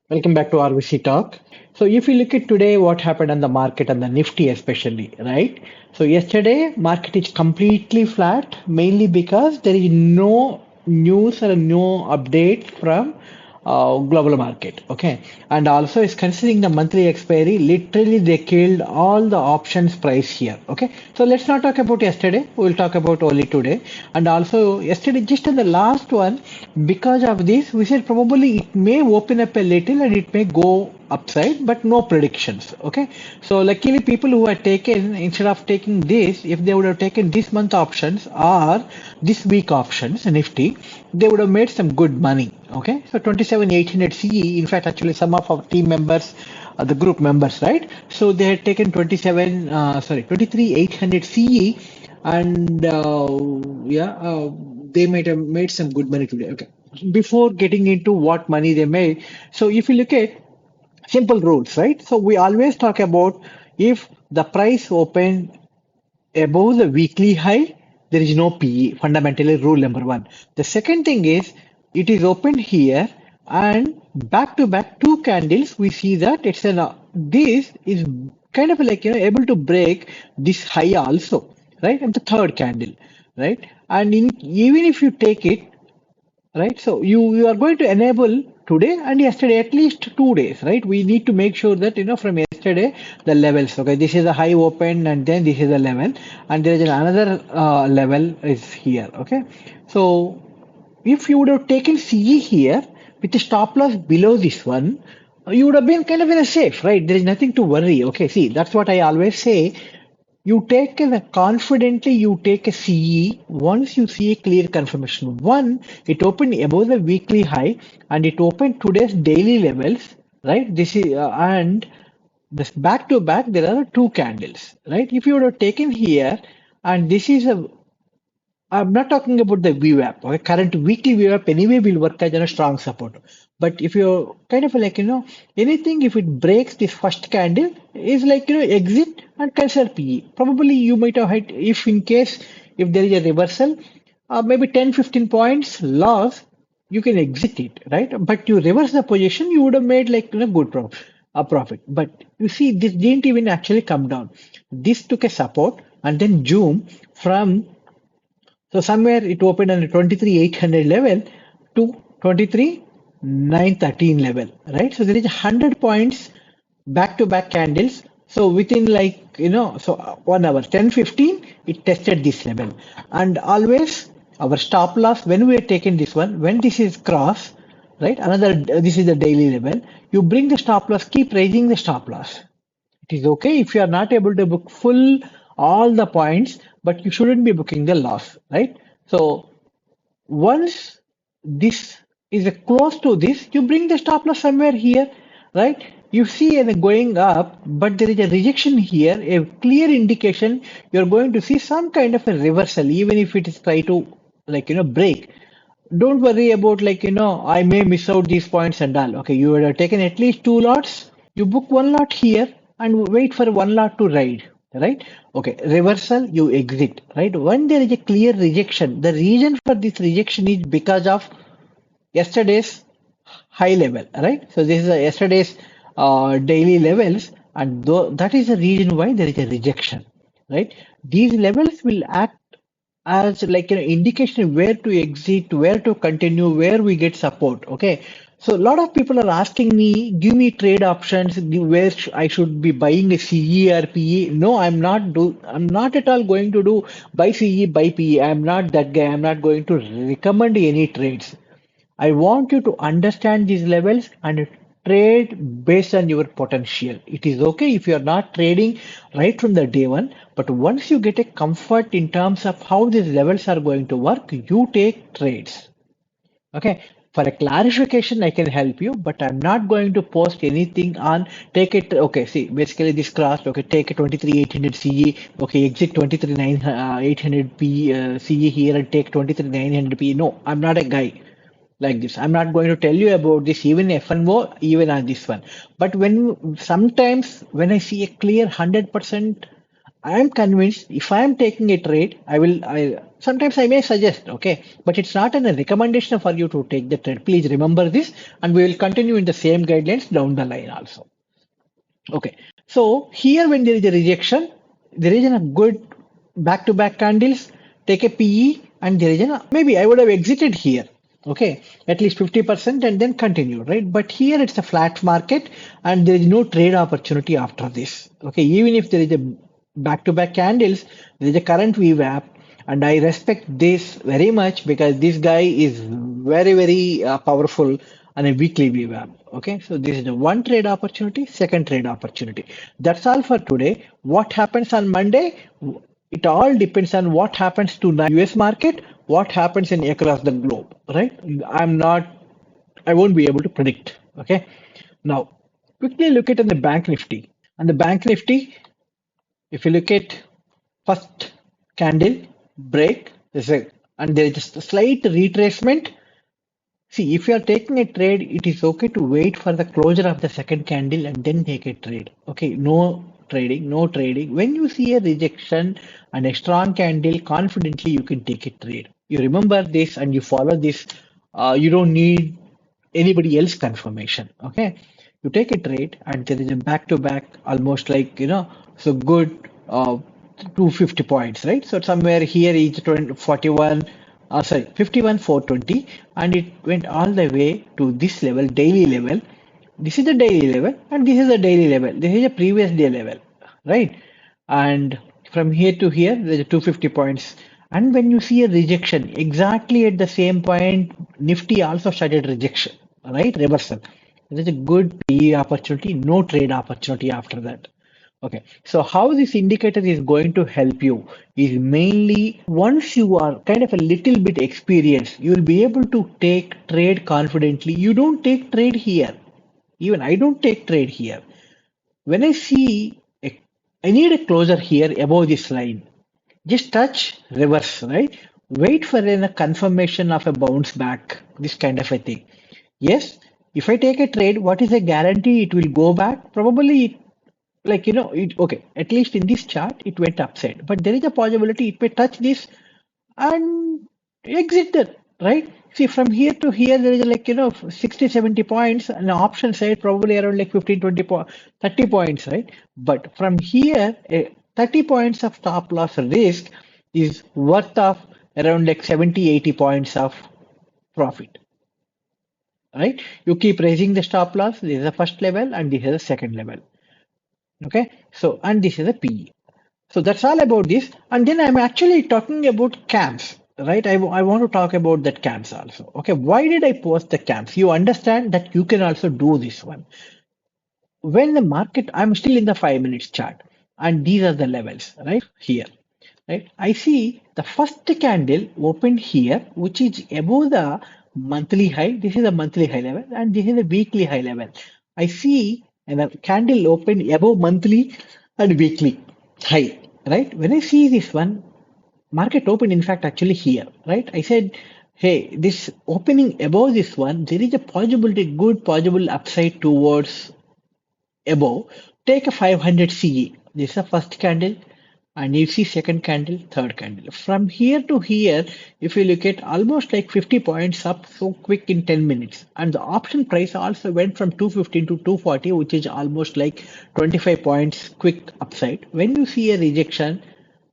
Welcome back to RVC Talk. So if you look at today, what happened on the market and the Nifty especially, right? So yesterday, market is completely flat, mainly because there is no news or no update from global market. Okay, and also is considering the monthly expiry. Literally, they killed all the options price here. Okay, so let's not talk about yesterday. We'll talk about only today. And also yesterday, just in the last one, because of this, we said probably it may open up a little and it may go upside, but no predictions. Okay, so luckily people who had taken, instead of taking this, if they would have taken this month options or this week options Nifty, they would have made some good money. Okay, so 27,800 CE, in fact actually some of our team members, the group members, right, so they had taken 23,800 CE, and they might have made some good money today. Okay, before getting into what money they made, so if you look at simple rules, right? So we always talk about if the price open above the weekly high, there is no PE, fundamentally rule number one. The second thing is it is opened here and back to back two candles, we see that it's an this is kind of like able to break this high also, right? And the third candle, right? And even if you take it, right, so you are going to enable today and yesterday at least 2 days, right? We need to make sure that from yesterday the levels, okay, this is a high open and then this is a level and there is another level is here. Okay, so if you would have taken CE here with a stop loss below this one, you would have been kind of in a safe, right? There is nothing to worry. Okay, see, that's what I always say. You take a confidently, you take a CE once you see a clear confirmation. One, it opened above the weekly high and it opened today's daily levels, right? This is and this back to back, there are two candles, right? If you would have taken here, and this is a I'm not talking about the VWAP. Okay, current weekly VWAP anyway will work as a strong support. But if you're kind of like anything, if it breaks this first candle, is like exit and consider PE. Probably you might have had, if in case if there is a reversal, maybe 10-15 points loss, you can exit it, right? But you reverse the position, you would have made like good profit. But you see, this didn't even actually come down. This took a support and then zoom from, so somewhere it opened on a 23,800 level to 23,913 level, right? So there is 100 points back to back candles. So within like, so 1 hour, 10:15, it tested this level. And always our stop loss, when we are taking this one, when this is cross, right? This is the daily level. You bring the stop loss, keep raising the stop loss. It is okay if you are not able to book full all the points, but you shouldn't be booking the loss, right? So once this is close to this, you bring the stop loss somewhere here, right? You see it going up, but there is a rejection here, a clear indication you're going to see some kind of a reversal, even if it is try to like break. Don't worry about like I may miss out these points and all. Okay, you would have taken at least two lots. You book one lot here and wait for one lot to ride, right? Okay, reversal, you exit, right? When there is a clear rejection, the reason for this rejection is because of yesterday's high level, right? So this is yesterday's daily levels, and that is the reason why there is a rejection, right? These levels will act as like an indication where to exit, where to continue, where we get support. Okay, so a lot of people are asking me, give me trade options, where I should be buying a CE or PE. No, I'm not at all going to do buy CE, buy PE. I'm not that guy. I'm not going to recommend any trades. I want you to understand these levels and trade based on your potential. It is okay if you are not trading right from the day one, but once you get a comfort in terms of how these levels are going to work, you take trades. Okay. For a clarification, I can help you, but I'm not going to post anything on take it. Okay, see, basically this crossed. Okay, take a 23,800 CE. Okay, exit 23,800 P CE here and take 23,900 P. No, I'm not a guy like this. I'm not going to tell you about this, even FNO, even on this one. But sometimes when I see a clear 100% I am convinced if I am taking a trade, sometimes I may suggest, okay, but it's not a recommendation for you to take the trade. Please remember this, and we will continue in the same guidelines down the line also. Okay, so here when there is a rejection, there is a good back-to-back candles, take a PE, and there is maybe I would have exited here. Okay, at least 50% and then continue, right? But here it's a flat market and there is no trade opportunity after this. Okay, even if there is a back-to-back candles, there is a current VWAP, and I respect this very much because this guy is very powerful on a weekly VWAP. Okay, so this is the one trade opportunity, second trade opportunity. That's all for today. What happens on Monday? It all depends on what happens to the US market, what happens in across the globe, right? I won't be able to predict. Okay, now quickly look at the Bank Nifty. And the Bank Nifty, if you look at first candle break, and there is just a slight retracement. See, if you are taking a trade, it is okay to wait for the closure of the second candle and then take a trade. Okay, no trading, no trading. When you see a rejection and a strong candle, confidently you can take a trade. You remember this and you follow this. You don't need anybody else confirmation. Okay, you take a trade and there is a back to back, almost like so good 250 points, right? So somewhere here is 41, sorry, 51 420, and it went all the way to this level, daily level. This is the daily level, and this is the daily level. This is a previous day level, right? And from here to here, there's a 250 points. And when you see a rejection, exactly at the same point, Nifty also started rejection, right? Reversal. There is a good PE opportunity, no trade opportunity after that. Okay, so how this indicator is going to help you is mainly once you are kind of a little bit experienced, you will be able to take trade confidently. You don't take trade here. Even I don't take trade here. When I need a closer here above this line. Just touch reverse, right? Wait for a confirmation of a bounce back, this kind of a thing. Yes, if I take a trade, what is a guarantee it will go back? Probably like okay, at least in this chart it went upside, but there is a possibility it may touch this and exit there, right? See, from here to here there is like 60 70 points, and the option side probably around like 15 20 30 points, right? But from here 30 points of stop loss risk is worth of around like 70 80 points of profit, right? You keep raising the stop loss. This is the first level and this is the second level. Okay, so and this is a PE. So that's all about this. And then I'm actually talking about camps, right? I want to talk about that camps also. Okay, why did I post the camps? You understand that you can also do this one. When the market, I'm still in the 5 minutes chart, and these are the levels, right? Here, right? I see the first candle opened here, which is above the monthly high. This is a monthly high level, and this is a weekly high level. I see and a candle opened above monthly and weekly high, right? When I see this one, market open in fact actually here, right? I said, hey, this opening above this one, there is a possibility, good possible upside towards above. Take a 500 CE. This is the first candle, and you see second candle, third candle. From here to here, if you look at almost like 50 points up so quick in 10 minutes. And the option price also went from 215 to 240, which is almost like 25 points quick upside. When you see a rejection,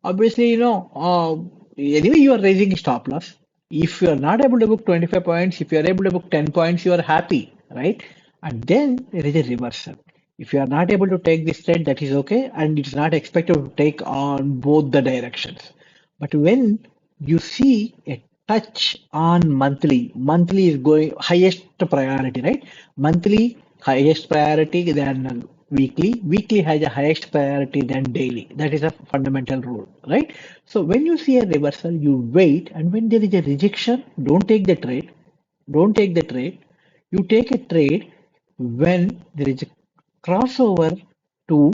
obviously, anyway, you are raising stop loss. If you are not able to book 25 points, if you are able to book 10 points, you are happy, right? And then there is a reversal. If you are not able to take this trade, that is okay, and it's not expected to take on both the directions. But when you see a touch on monthly is going highest priority, right? Monthly highest priority than weekly has a highest priority than daily. That is a fundamental rule, right? So when you see a reversal, you wait, and when there is a rejection, don't take the trade. Don't take the trade. You take a trade when there is a crossover to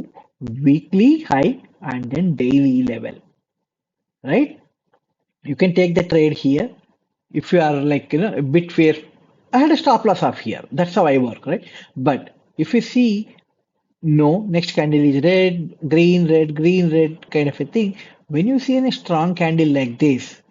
weekly high and then daily level, right? You can take the trade here if you are like a bit fair. I had a stop loss off here. That's how I work, right? But if you see no, next candle is red, green, red kind of a thing. When you see a strong candle like this,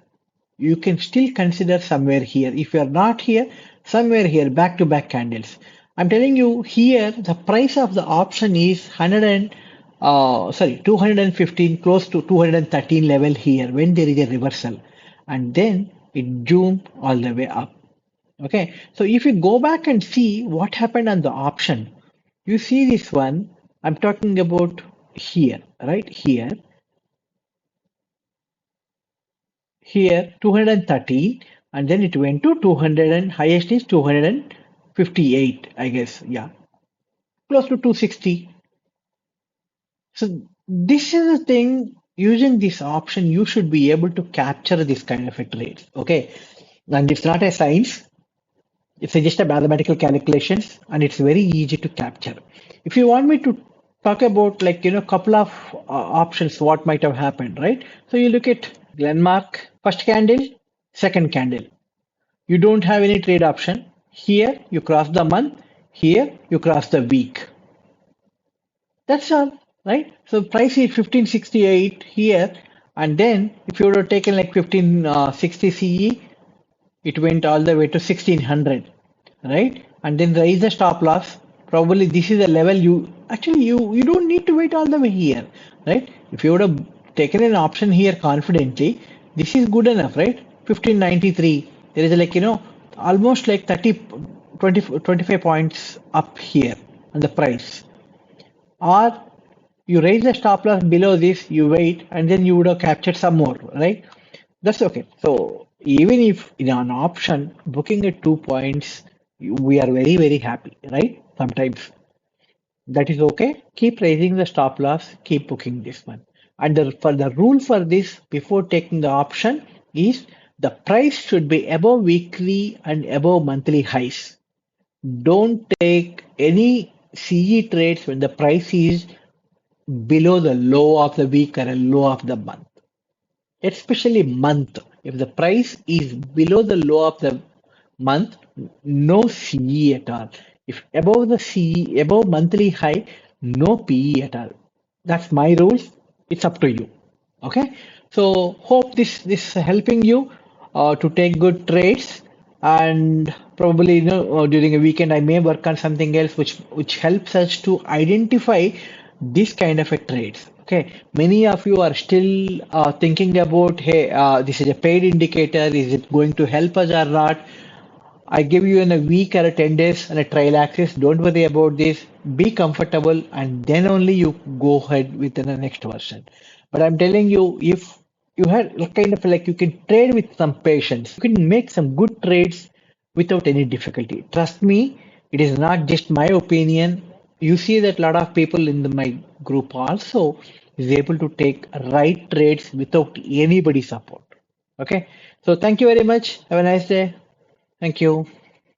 you can still consider somewhere here. If you are not here, somewhere here, back to back candles. I'm telling you here, the price of the option is 215, close to 213 level here when there is a reversal, and then it zoomed all the way up. Okay, so if you go back and see what happened on the option, you see this one. I'm talking about here, right here, 213, and then it went to 200 and highest is 258, I guess. Yeah, close to 260. So this is the thing. Using this option, you should be able to capture this kind of a trade. Okay, and it's not a science. It's just a mathematical calculations, and it's very easy to capture. If you want me to talk about couple of options, what might have happened, right? So you look at Glenmark, first candle, second candle. You don't have any trade option. Here you cross the month, here you cross the week. That's all, right? So price is 1568 here, and then if you would have taken like 1560 CE, it went all the way to 1600, right? And then raise the stop loss. Probably this is a level you don't need to wait all the way here, right? If you would have taken an option here confidently, this is good enough, right? 1593. There is almost like 25 points up here on the price. Or you raise the stop loss below this, you wait, and then you would have captured some more, right? That's okay. So even if in an option booking at 2 points, we are very, very happy, right? Sometimes that is okay. Keep raising the stop loss, keep booking this one. And for the rule for this before taking the option is the price should be above weekly and above monthly highs. Don't take any CE trades when the price is below the low of the week or a low of the month, especially month. If the price is below the low of the month, no CE at all. If above the CE, above monthly high, no PE at all. That's my rules. It's up to you. Okay. So hope this helping you to take good trades, and probably during a weekend I may work on something else which helps us to identify this kind of a trades. Okay, many of you are still thinking about, hey, this is a paid indicator. Is it going to help us or not? I give you in a week or 10 days and a trial access. Don't worry about this. Be comfortable, and then only you go ahead with the next version. But I'm telling you, if you had kind of like you can trade with some patience, you can make some good trades without any difficulty. Trust me, it is not just my opinion. You see that a lot of people in my group also is able to take right trades without anybody support. Okay, so thank you very much. Have a nice day. Thank you.